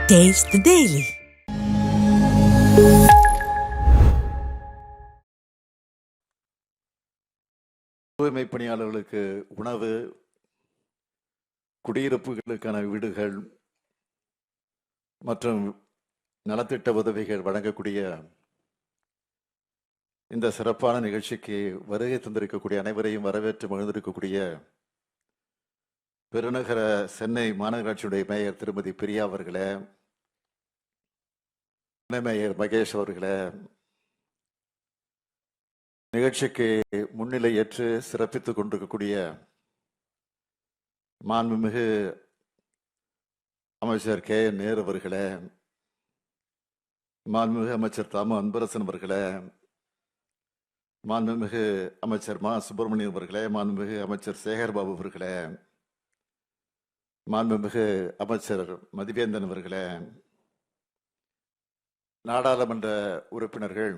Taste the Daily. தூய்மை பணியாளர்களுக்கு உணவு, குடியிருப்புகளுக்கான வீடுகள் மற்றும் நலத்திட்ட உதவிகள் வழங்கக்கூடிய இந்த சிறப்பான நிகழ்ச்சிக்கு வருகை தந்திருக்கக்கூடிய அனைவரையும் வரவேற்று மகிழ்ந்திருக்கக்கூடிய பெருநகர சென்னை மாநகராட்சியுடைய மேயர் திருமதி பிரியா அவர்களே, துணை மேயர் மகேஷ் அவர்களே, நிகழ்ச்சிக்கு முன்னிலை ஏற்று சிறப்பித்துக் கொண்டிருக்கக்கூடிய மாண்புமிகு அமைச்சர் கே நேரு அவர்களே, மாண்புமிகு அமைச்சர் தாமு அன்பரசன் அவர்களே, மாண்புமிகு அமைச்சர் மா சுப்பிரமணியன் அவர்களே, மாண்புமிகு அமைச்சர் சேகர்பாபு அவர்களே, மாண்புமிகு அமைச்சர் மதிவேந்தன் அவர்களே, நாடாளுமன்ற உறுப்பினர்கள்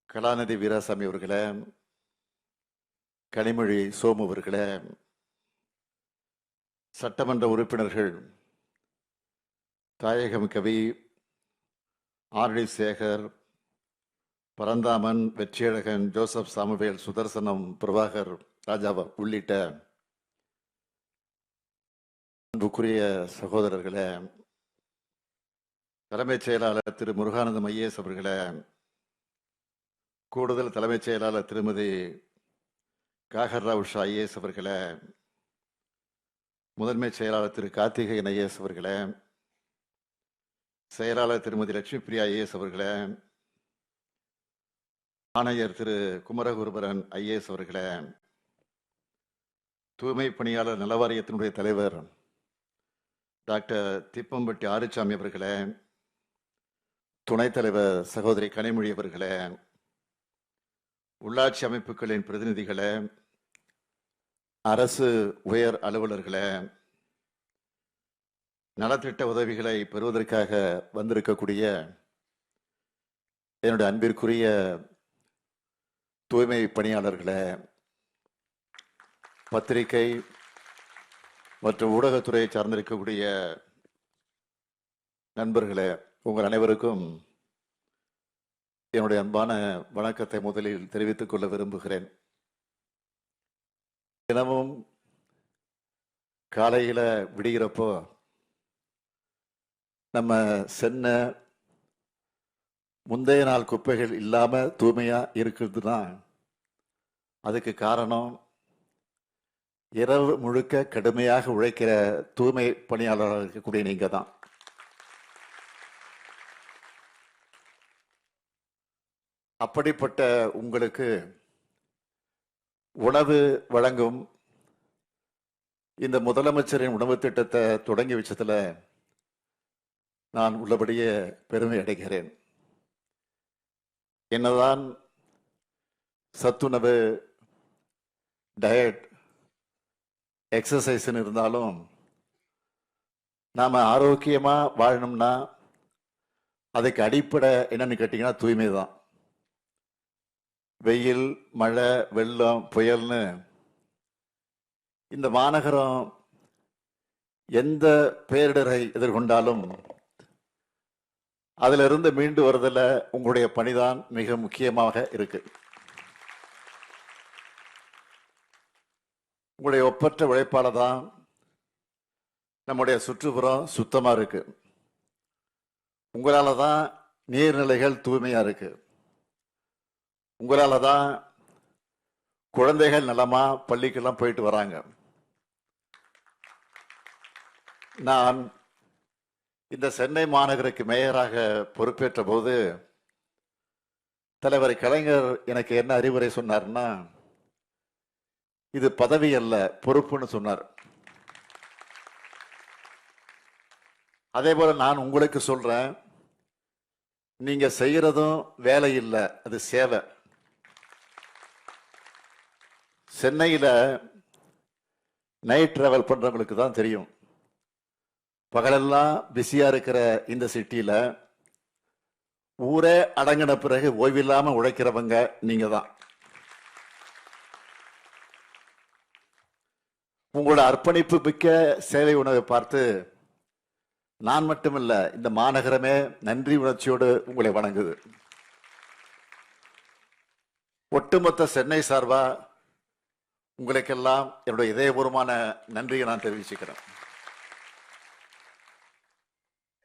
கலாநிதி வீராசாமி அவர்களே, கனிமொழி சோமு அவர்களே, சட்டமன்ற உறுப்பினர்கள் தாயகம் கவி, ஆர்டி சேகர், பரந்தாமன், வெற்றியழகன், ஜோசப் சாமுவேல், சுதர்சனம், பிரபாகர் ராஜாவா உள்ளிட்ட அன்புக்குரிய சகோதரர்களே, தலைமைச் செயலாளர் திரு முருகானந்தம் ஐஏஎஸ் அவர்களே, கூடுதல் தலைமைச் செயலாளர் திருமதி காகர்ராவ் உஷா ஐஏஎஸ் அவர்களே, முதன்மை செயலாளர் திரு கார்த்திகேயன் ஐஏஎஸ் அவர்களே, செயலாளர் திருமதி லட்சுமி பிரியா ஐஏஎஸ் அவர்களே, ஆணையர் திரு குமரகுருபரன் ஐஏஎஸ் அவர்களே, தூய்மை பணியாளர் நல வாரியத்தினுடைய தலைவர் டாக்டர் திப்பம்பட்டி ஆறுசாமி அவர்களே, துணைத் தலைவர் சகோதரி கனிமொழி அவர்களே, உள்ளாட்சி அமைப்புகளின் பிரதிநிதிகளே, அரசு உயர் அலுவலர்களே, நலத்திட்ட உதவிகளை பெறுவதற்காக வந்திருக்கக்கூடிய என்னுடைய அன்பிற்குரிய தூய்மை பணியாளர்களே, பத்திரிகை மற்றும் ஊடகத்துறையை சார்ந்திருக்கக்கூடிய நண்பர்களே, உங்கள் அனைவருக்கும் என்னுடைய அன்பான வணக்கத்தை முதலில் தெரிவித்துக் கொள்ள விரும்புகிறேன். தினமும் காலையில விடுகிறப்போ நம்ம சென்ன முந்தைய நாள் குப்பைகள் இல்லாம தூய்மையா இருக்குதுன்னா அதுக்கு காரணம் இரவு முழுக்க கடுமையாக உழைக்கிற தூய்மை பணியாளராக இருக்கக்கூடிய நீங்க தான். அப்படிப்பட்ட உங்களுக்கு உணவு வழங்கும் இந்த முதலமைச்சரின் உணவு திட்டத்தை தொடங்கி வச்சதுல நான் உள்ளபடியே பெருமை அடைகிறேன். என்னதான் சத்துணவு, டயட், எக்ஸசைஸ் இருந்தாலும் நாம ஆரோக்கியமா வாழணும்னா அதுக்கு அடிப்படை என்னன்னு கேட்டீங்கன்னா தூய்மை தான். வெயில், மழை, வெள்ளம், புயல்னு இந்த மாநகரம் எந்த பேரிடரை எதிர்கொண்டாலும் அதுல இருந்து மீண்டு வருதல உங்களுடைய பணிதான் மிக முக்கியமாக இருக்கு. உங்களுடைய ஒப்பற்ற உழைப்பால தான் நம்முடைய சுற்றுப்புறம் சுத்தமா இருக்கு. உங்களால தான் நீர்நிலைகள் தூய்மையா இருக்கு. உங்களால தான் குழந்தைகள் நலமா பள்ளிக்கெல்லாம் போயிட்டு வராங்க. நான் இந்த சென்னை மாநகருக்கு மேயராக பொறுப்பேற்ற போது தலைவர் கலைஞர் எனக்கு என்ன அறிவுரை சொன்னார்னா, இது பதவி அல்ல, பொறுப்புன்னு சொன்னார். அதே போல நான் உங்களுக்கு சொல்றேன், நீங்க செய்யறதும் வேலை இல்லை, அது சேவை. சென்னையில நைட் டிராவல் பண்றவங்களுக்கு தான் தெரியும். பகலெல்லாம் பிஸியா இருக்கிற இந்த சிட்டியில ஊரே அடங்கின பிறகு ஓய்வில்லாம உழைக்கிறவங்க நீங்க தான். உங்களோட அர்ப்பணிப்பு மிக்க சேவை உணவை பார்த்து நான் மட்டுமல்ல, இந்த மாநகரமே நன்றி உணர்ச்சியோடு உங்களை வணங்குது. ஒட்டுமொத்த சென்னை சார்பா உங்களுக்கெல்லாம் என்னுடைய இதயபூர்வமான நன்றியை நான் தெரிவிச்சுக்கிறேன்.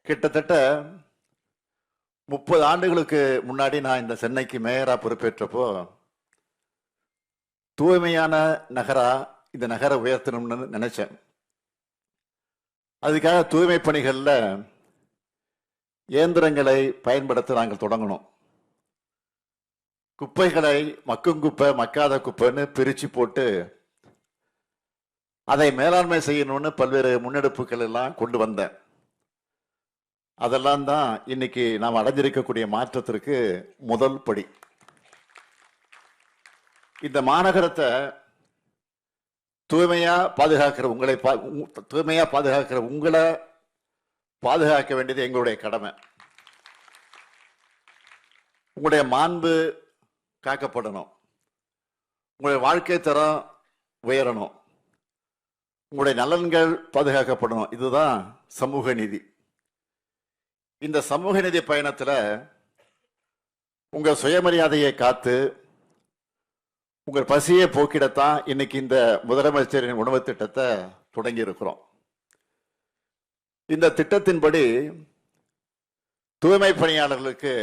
கிட்டத்தட்ட 30 ஆண்டுகளுக்கு முன்னாடி நான் இந்த சென்னைக்கு மேயரா பொறுப்பேற்றப்போ தூய்மையான நகரா இந்த நகரை உயர்த்தணும்னு நினைச்சேன். அதுக்காக தூய்மை பணிகளில் இயந்திரங்களை பயன்படுத்த நாங்கள் தொடங்கணும். குப்பைகளை மக்கும் குப்பை மக்காத குப்பைன்னு பிரித்து போட்டு அதை மேலாண்மை செய்யணும்னு பல்வேறு முன்னெடுப்புகள் எல்லாம் கொண்டு வந்தேன். அதெல்லாம் தான் இன்னைக்கு நாம் அடைஞ்சிருக்கக்கூடிய மாற்றத்திற்கு முதல் படி. இந்த மாநகரத்தை தூய்மையா பாதுகாக்கிற உங்களை பாதுகாக்க வேண்டியது எங்களுடைய கடமை. உங்களுடைய மாண்பு காக்கப்படணும், உங்களுடைய வாழ்க்கை தரம் உயரணும், உங்களுடைய நலன்கள் பாதுகாக்கப்படணும். இதுதான் சமூக நீதி. இந்த சமூக நீதி பயணத்தில் உங்க சுயமரியாதையை காத்து உங்கள் பசியை போக்கிடத்தான் இன்னைக்கு இந்த முதலமைச்சரின் உணவு திட்டத்தை தொடங்கி இருக்கிறோம். இந்த திட்டத்தின்படி தூய்மை பணியாளர்களுக்கு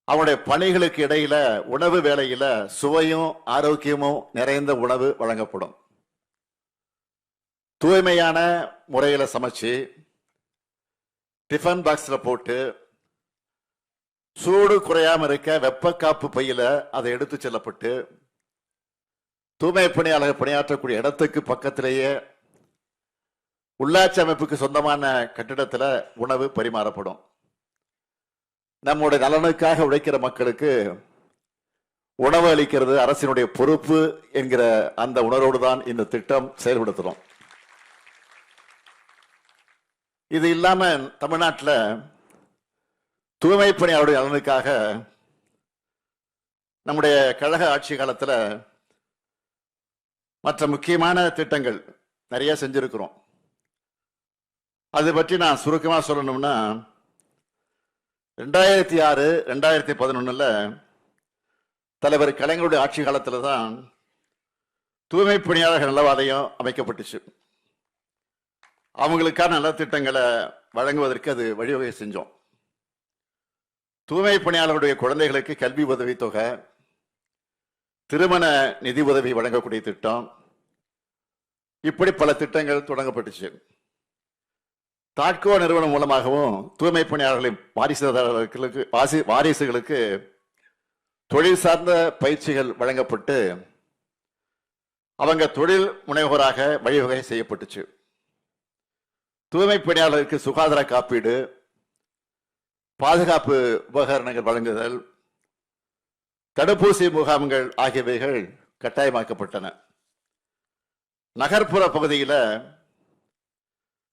அவனுடைய பணிகளுக்கு இடையில உணவு வேளையில சுவையும் ஆரோக்கியமும் நிறைந்த உணவு வழங்கப்படும். தூய்மையான முறையில சமைச்சு டிஃபன் பாக்ஸ்ல போட்டு சூடு குறையாம இருக்க வெப்ப காப்பு பையில அதை எடுத்து செல்லப்பட்டு தூய்மை பணியாளர்கள் பணியாற்றக்கூடிய இடத்துக்கு பக்கத்திலேயே உள்ளாட்சி அமைப்புக்கு சொந்தமான கட்டிடத்துல உணவு பரிமாறப்படும். நம்முடைய நலனுக்காக உழைக்கிற மக்களுக்கு உணவு அளிக்கிறது அரசினுடைய பொறுப்பு என்கிற அந்த உணர்வோடு தான் இந்த திட்டம் செயல்படுத்துறோம். இது இல்லாம தமிழ்நாட்டில் தூய்மை பணியாளருடைய நலனுக்காக நம்முடைய கழக ஆட்சி காலத்தில் மற்ற முக்கியமான திட்டங்கள் நிறைய செஞ்சிருக்கிறோம். அது பற்றி நான் சுருக்கமா சொல்லணும்னா 2006 2011 தலைவர் கலைஞருடைய ஆட்சி காலத்தில் தான் தூய்மை பணியாளர்கள் நல வாரியம் அமைக்கப்பட்டுச்சு. அவங்களுக்கான நலத்திட்டங்களை வழங்குவதற்கு அது வழிவகை செஞ்சோம். தூய்மை பணியாளர்களுடைய குழந்தைகளுக்கு கல்வி உதவி தொகை, திருமண நிதி உதவி வழங்கக்கூடிய திட்டம், இப்படி பல திட்டங்கள் தொடங்கப்பட்டுச்சு. தாட்கோ நிறுவனம் மூலமாகவும் தூய்மை பணியாளர்களின் வாரிசுகளுக்கு தொழில் சார்ந்த பயிற்சிகள் வழங்கப்பட்டு அவங்க தொழில் முனைவோராக வழிவகை செய்யப்பட்டுச்சு. தூய்மை பணியாளருக்கு சுகாதார காப்பீடு, பாதுகாப்பு உபகரணங்கள் வழங்குதல், தடுப்பூசி முகாம்கள் ஆகியவைகள் கட்டாயமாக்கப்பட்டன. நகர்ப்புற பகுதியில்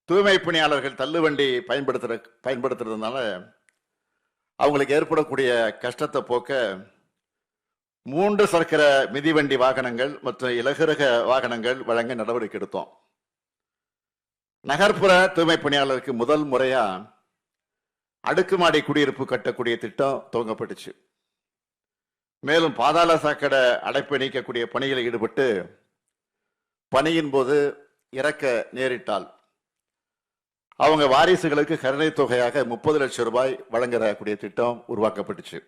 தூய்மை பணியாளர்கள் தள்ளுவண்டி பயன்படுத்துறதுனால அவங்களுக்கு ஏற்படக்கூடிய கஷ்டத்தை போக்க 3 சக்கர மிதிவண்டி வாகனங்கள் மற்றும் இலகுரக வாகனங்கள் வழங்க நடவடிக்கை எடுத்தோம். நகர்ப்புற தூய்மை பணியாளருக்கு முதல் முறையா அடுக்குமாடி குடியிருப்பு கட்டக்கூடிய திட்டம் துவங்கப்பட்டுச்சு. மேலும் பாதாள சாக்கடை அடைப்பை நீக்கக்கூடிய பணிகளில் ஈடுபட்டு பணியின் போது இறக்க நேரிட்டால் அவங்க வாரிசுகளுக்கு கருணை தொகையாக 30 லட்சம் ரூபாய் வழங்கக்கூடிய திட்டம் உருவாக்கப்பட்டுச்சு.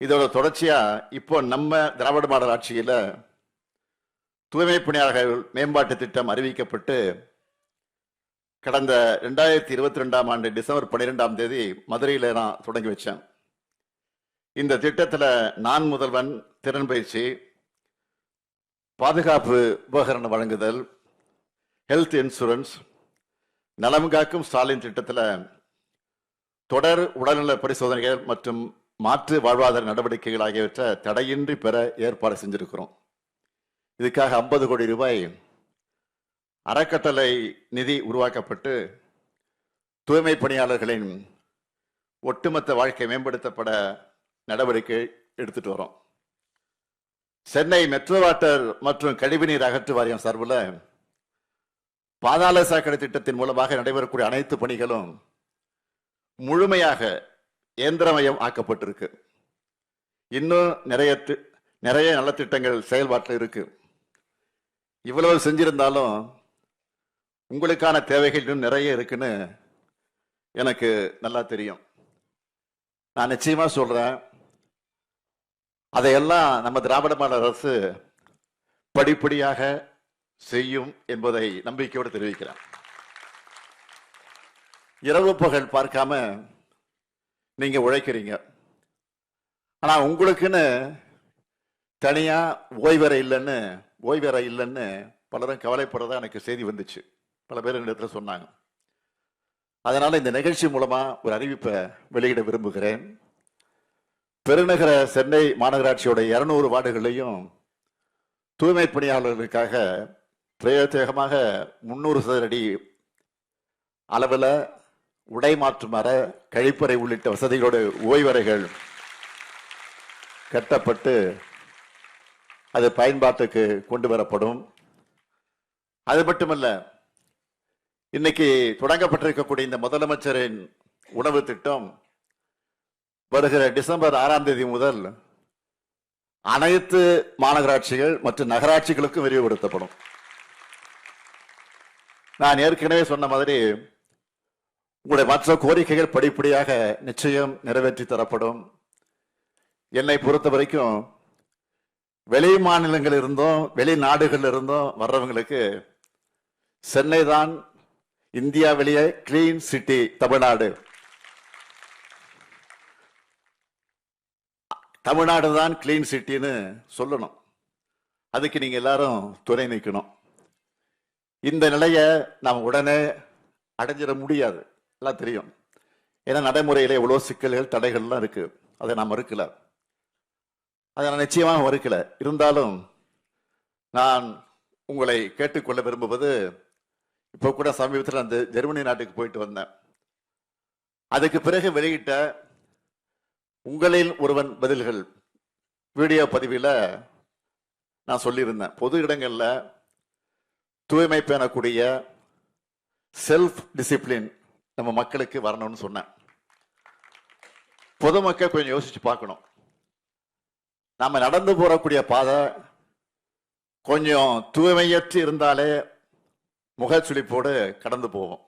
இதோட தொடர்ச்சியா இப்போ நம்ம திராவிட மாடல் ஆட்சியில தூய்மை பணியாளர்கள் மேம்பாட்டு திட்டம் அறிவிக்கப்பட்டு கடந்த 2022ஆம் ஆண்டு டிசம்பர் 12ஆம் தேதி மதுரையில நான் தொடங்கி வச்சேன். இந்த திட்டத்துல நான் முதல்வன் திறன் பயிற்சி, பாதுகாப்பு உபகரணம் வழங்குதல், ஹெல்த் இன்சூரன்ஸ், நலம் காக்கும் ஸ்டாலின் திட்டத்தில் தொடர் உடல்நல பரிசோதனைகள் மற்றும் மாற்று வாழ்வாதார நடவடிக்கைகள் ஆகியவற்றை தடையின்றி பெற ஏற்பாடு செஞ்சிருக்கிறோம். இதுக்காக 50 கோடி ரூபாய் அறக்கட்டளை நிதி உருவாக்கப்பட்டு தூய்மை பணியாளர்களின் ஒட்டுமொத்த வாழ்க்கை மேம்படுத்தப்பட நடவடிக்கை எடுத்துட்டு வரோம். சென்னை மெட்ரோ வாட்டர் மற்றும் கழிவுநீர் அகற்று வாரியம் சார்பில் பாதாள சாக்கடை திட்டத்தின் மூலமாக நடைபெறக்கூடிய அனைத்து பணிகளும் முழுமையாக இயந்திரமயம் ஆக்கப்பட்டிருக்கு. இன்னும் நிறைய நல்ல திட்டங்கள் செயல்பாட்டில் இருக்கு. இவ்வளவு செஞ்சிருந்தாலும் உங்களுக்கான தேவைகள் இன்னும் நிறைய இருக்குன்னு எனக்கு நல்லா தெரியும். நான் நிச்சயமா சொல்றேன், அதையெல்லாம் நம்ம திராவிட மாடல் அரசு படிப்படியாக செய்யும் என்பதை நம்பிக்கையோடு தெரிவிக்கிறேன். இரவு பகல் பார்க்காம நீங்க உழைக்கிறீங்க. ஆனா உங்களுக்குன்னு தனியா ஓய்வறை இல்லைன்னு பலரும் கவலைப்படுறதா எனக்கு செய்தி வந்துச்சு. பல பேர் இடத்துல சொன்னாங்க. அதனால இந்த நிகழ்ச்சி மூலமா ஒரு அறிவிப்பை வெளியிட விரும்புகிறேன். பெருநகர சென்னை மாநகராட்சியோட 200 வார்டுகளையும் தூய்மை பணியாளர்களுக்காக பிரத்யேகமாக 300 சதுர அடி அளவில் உடை மாற்றும் அறை, கழிப்பறை உள்ளிட்ட வசதிகளோடு ஓய்வறைகள் கட்டப்பட்டு அது பயன்பாட்டுக்கு கொண்டு வரப்படும். அது மட்டுமல்ல, இன்னைக்கு தொடங்கப்பட்டிருக்கக்கூடிய இந்த முதலமைச்சரின் உணவு திட்டம் வருகிற டிசம்பர் 6ஆம் தேதி முதல் அனைத்து மாநகராட்சிகள் மற்றும் நகராட்சிகளுக்கும் விரிவுபடுத்தப்படும். நான் ஏற்கனவே சொன்ன மாதிரி உங்களுடைய மற்ற கோரிக்கைகள் படிப்படியாக நிச்சயம் நிறைவேற்றி தரப்படும். என்னை பொறுத்த வரைக்கும் வெளி மாநிலங்கள் இருந்தும் வெளிநாடுகள் இருந்தும் வர்றவங்களுக்கு சென்னை தான் இந்தியாவிலேயே கிளீன் சிட்டி தமிழ்நாடு, தமிழ்நாடு தான் கிளீன் சிட்டின்னு சொல்லணும். அதுக்கு நீங்க எல்லாரும் துணை நிற்கணும். இந்த நிலையை நாம் உடனே அடைஞ்சிட முடியாது, எல்லாம் தெரியும். ஏன்னா நடைமுறையில எவ்வளவு சிக்கல்கள் தடைகள்லாம் இருக்கு. அதை நான் மறுக்கல, அதை நான் நிச்சயமாக மறுக்கல. இருந்தாலும் நான் உங்களை கேட்டுக்கொள்ள விரும்புவது, இப்போ கூட சமீபத்தில் அந்த ஜெர்மனி நாட்டுக்கு போயிட்டு வந்தேன். அதுக்கு பிறகு வெளியிட்ட உங்களில் ஒருவன் பதில்கள் வீடியோ பதிவில் நான் சொல்லியிருந்தேன், பொது இடங்கள்ல தூய்மை பேணக்கூடிய செல்ஃப் டிசிப்ளின் நம்ம மக்களுக்கு வரணும்னு சொன்னேன். பொதுமக்கள் கொஞ்சம் யோசிச்சு பார்க்கணும். நாம நடந்து போறக்கூடிய பாதை கொஞ்சம் தூய்மையற்று இருந்தாலே முகச்சுளிப்போடு கடந்து போவோம்.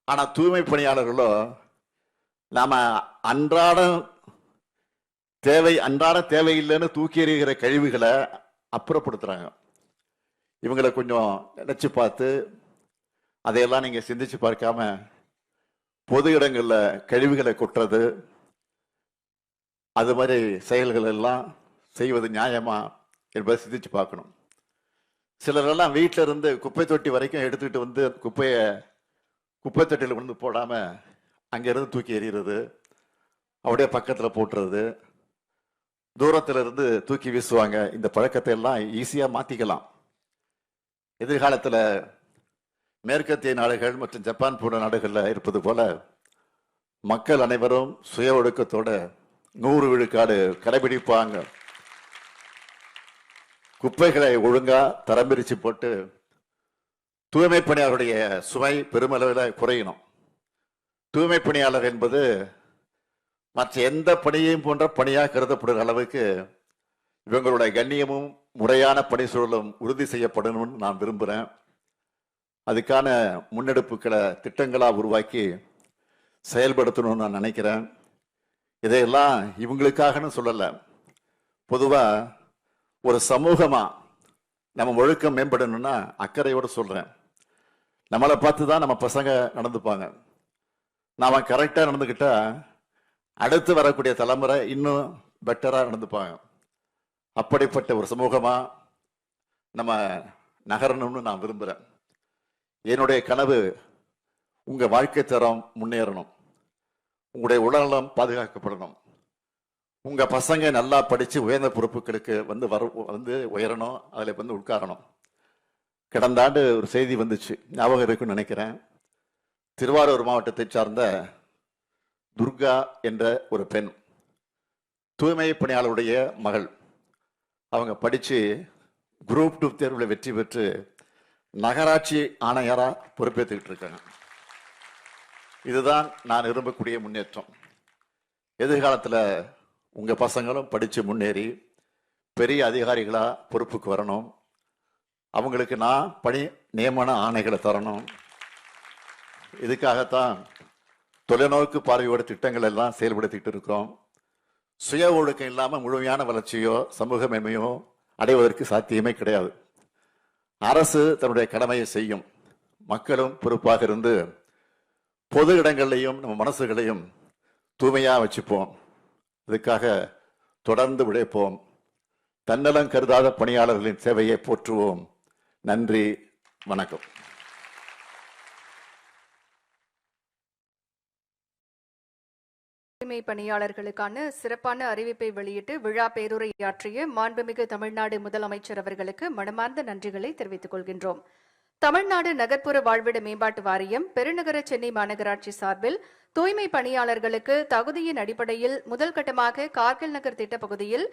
ஆனா தூய்மை பணியாளர்களோ நாம அன்றாட தேவையில்லைன்னு தூக்கி எறிகிற கழிவுகளை அப்புறப்படுத்துறாங்க. இவங்களை கொஞ்சம் நினைச்சு பார்த்து அதையெல்லாம் நீங்க சிந்திச்சு பார்க்காம பொது இடங்கள்ல கழிவுகளை கொட்டுறது, அது மாதிரி செயல்கள் எல்லாம் செய்வது நியாயமா என்பதை சிந்திச்சு பார்க்கணும். சிலரெல்லாம் வீட்டில இருந்து குப்பை தொட்டி வரைக்கும் எடுத்துக்கிட்டு வந்து குப்பை தொட்டியில் வந்து போடாம அங்கிருந்து தூக்கி எறிகிறது, அப்படியே பக்கத்துல போட்டுறது, தூரத்துல இருந்து தூக்கி வீசுவாங்க. இந்த பழக்கத்தை எல்லாம் ஈஸியா மாத்திக்கலாம். எதிர்காலத்துல மேற்கத்திய நாடுகள் மற்றும் ஜப்பான் போன்ற நாடுகள்ல இருப்பது போல மக்கள் அனைவரும் சுய ஒழுக்கத்தோட 100 விழுக்காடு கடைபிடிப்பாங்க. குப்பைகளை ஒழுங்கா தரம் பிரிச்சு போட்டு தூய்மை பணியாளருடைய சுமை பெருமளவில் குறையணும். தூய்மை பணியாளர் என்பது மற்ற எந்த பணியையும் போன்ற பணியாக கருதப்படுகிற அளவுக்கு இவங்களுடைய கண்ணியமும் முறையான பணி சூழலும் உறுதி செய்யப்படணும்னு நான் விரும்புகிறேன். அதுக்கான முன்னெடுப்புகளை திட்டங்களா உருவாக்கி செயல்படுத்தணும்னு நான் நினைக்கிறேன். இதையெல்லாம் இவங்களுக்காகன்னு சொல்லலை, பொதுவா ஒரு சமூகமா நம்ம ஒழுக்கம் மேம்படணும்னா அக்கறையோடு சொல்றேன். நம்மளை பார்த்து தான் நம்ம பசங்க நடந்துப்பாங்க. நாம கரெக்டா நடந்துக்கிட்டா அடுத்து வரக்கூடிய தலைமுறை இன்னும் பெட்டரா நடந்துப்பாங்க. அப்படிப்பட்ட ஒரு சமூகமா நம்ம நகரணும்னு நான் விரும்புறேன். என்னுடைய கனவு உங்க வாழ்க்கை தரம் முன்னேறணும், உங்களுடைய உடல்நலம் பாதுகாக்கப்படணும், உங்க பசங்க நல்லா படிச்சு உயர்ந்த பொறுப்புகளுக்கு வந்து உயரணும், அதுல வந்து உட்காரணும். கடந்த ஆண்டு ஒரு செய்தி வந்துச்சு, ஞாபகம் இருக்குன்னு நினைக்கிறேன். திருவாரூர் மாவட்டத்தை சார்ந்த துர்கா என்ற ஒரு பெண், தூய்மை பணியாளருடைய மகள். அவங்க படிச்சு குரூப் 2 தேர்வில் வெற்றி பெற்று நகராட்சி ஆணையரா பொறுப்பேற்றுக்கிட்டு இருக்காங்க. இதுதான் நான் விரும்பக்கூடிய முன்னேற்றம். எதிர்காலத்தில் உங்க பசங்களும் படிச்சு முன்னேறி பெரிய அதிகாரிகளா பொறுப்புக்கு வரணும். அவங்களுக்கு நான் பணி நியமன ஆணைகளை தரணும். இதுக்காகத்தான் தொலைநோக்கு பார்வையோட திட்டங்கள் எல்லாம் செயல்படுத்திட்டு இருக்கிறோம். சுய ஒழுக்கம் இல்லாமல் முழுமையான வளர்ச்சியோ சமூக மேன்மையோ அடைவதற்கு சாத்தியமே கிடையாது. அரசு தன்னுடைய கடமையை செய்யும். மக்களும் பொறுப்பாக இருந்து பொது இடங்களையும் நம்ம மனசுகளையும் தூய்மையா வச்சுப்போம். இதுக்காக தொடர்ந்து உழைப்போம். தன்னலம் கருதாத பணியாளர்களின் சேவையை போற்றுவோம். நன்றி, வணக்கம். தூய்மை பணியாளர்களுக்கான சிறப்பான அறிவிப்பை வெளியிட்டு விழா பேருரையாற்றிய மாண்புமிகு தமிழ்நாடு முதலமைச்சர் அவர்களுக்கு மனமார்ந்த நன்றிகளை தெரிவித்துக் கொள்கின்றோம். தமிழ்நாடு நகர்ப்புற வாழ்விட மேம்பாட்டு வாரியம் பெருநகர சென்னை மாநகராட்சி சார்பில் தூய்மை பணியாளர்களுக்கு தகுதியின் அடிப்படையில் முதல் கட்டமாக கார்கில் நகர் திட்ட பகுதியில்